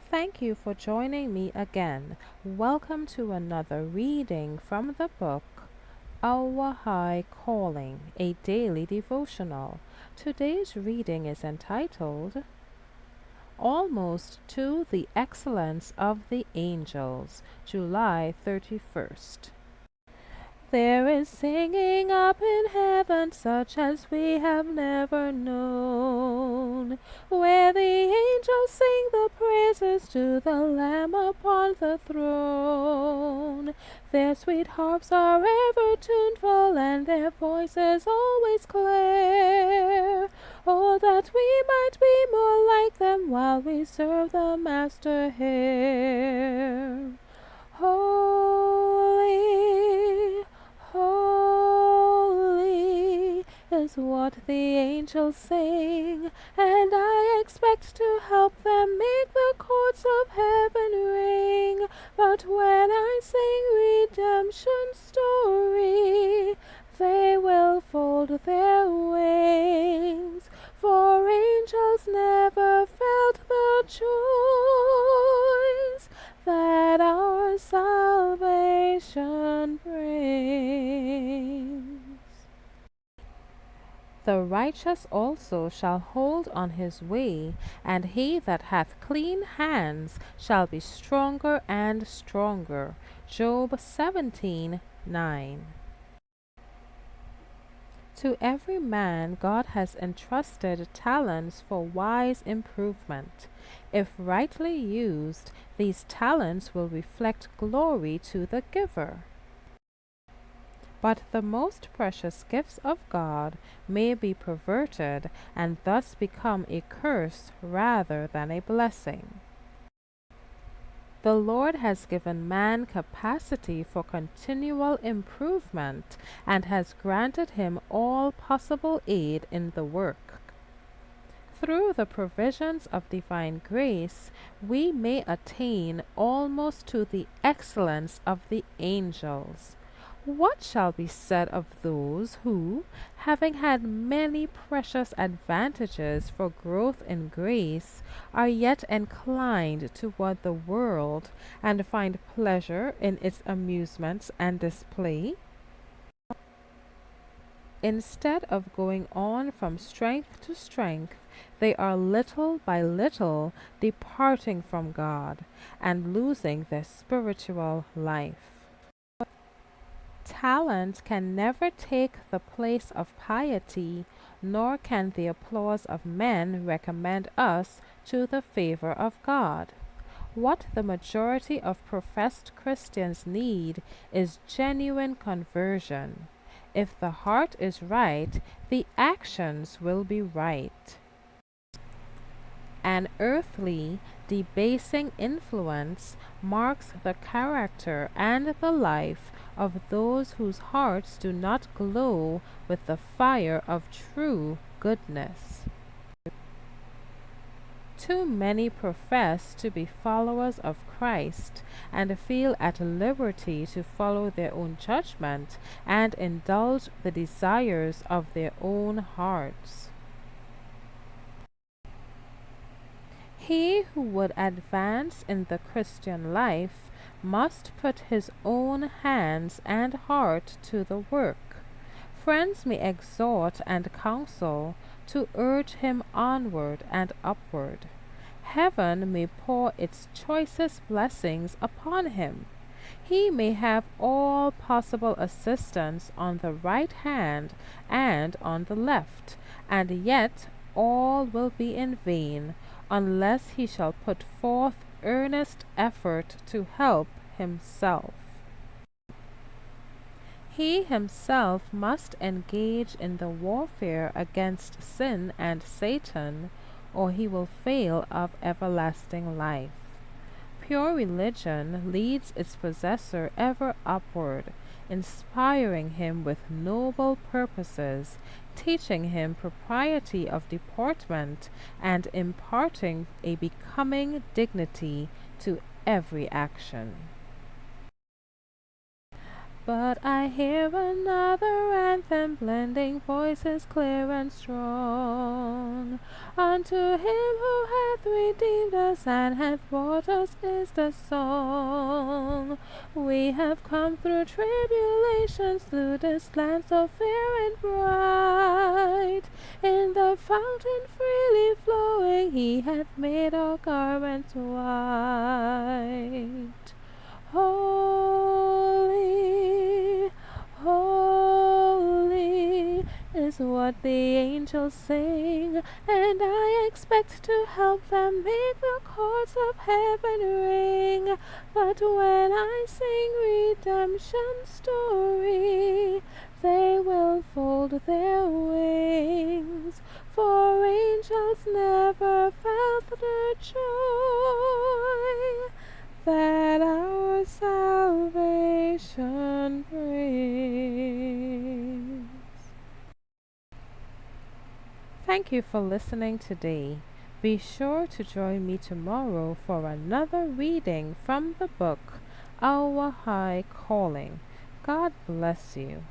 Thank you for joining me again. Welcome to another reading from the book Our High Calling, a daily devotional. Today's reading is entitled Almost to the Excellence of the Angels, July 31st. There is singing up in heaven such as we have never known, where the angels sing the praises to the Lamb upon the throne. Their sweet harps are ever tuneful and their voices always clear. Oh, that we might be more like them while we serve the Master here. Holy, holy is what the angels sing, and I expect to help them make the courts of heaven ring. But when I sing redemption's story, they will fold their wings, for angels never felt the joys that our salvation brings. The righteous also shall hold on his way, and he that hath clean hands shall be stronger and stronger. Job 17:9. To every man God has entrusted talents for wise improvement. If rightly used, these talents will reflect glory to the giver. But the most precious gifts of God may be perverted and thus become a curse rather than a blessing. The Lord has given man capacity for continual improvement and has granted him all possible aid in the work. Through the provisions of divine grace, we may attain almost to the excellence of the angels. What shall be said of those who, having had many precious advantages for growth in grace, are yet inclined toward the world and find pleasure in its amusements and display? Instead of going on from strength to strength, they are little by little departing from God and losing their spiritual life. Talent can never take the place of piety, nor can the applause of men recommend us to the favor of God. What the majority of professed Christians need is genuine conversion. If the heart is right, the actions will be right. An earthly, debasing influence marks the character and the life of those whose hearts do not glow with the fire of true goodness. Too many profess to be followers of Christ and feel at liberty to follow their own judgment and indulge the desires of their own hearts. He who would advance in the Christian life must put his own hands and heart to the work. Friends may exhort and counsel to urge him onward and upward. Heaven may pour its choicest blessings upon him. He may have all possible assistance on the right hand and on the left, and yet all will be in vain unless he shall put forth earnest effort to help himself. He himself must engage in the warfare against sin and Satan, or he will fail of everlasting life. Pure religion leads its possessor ever upward, inspiring him with noble purposes, teaching him propriety of deportment, and imparting a becoming dignity to every action. But I hear another anthem blending voices clear and strong. Unto him who hath redeemed us and hath brought us is the song. We have come through tribulations, through this land so fair and bright. In the fountain freely flowing, he hath made our garments white. Holy, holy is what the angels sing, and I expect to help them make the chords of heaven ring. But when I sing redemption's story, they will fold their wings, for angels never felt the joy that our salvation brings. Thank you for listening today. Be sure to join me tomorrow for another reading from the book Our High Calling. God bless you.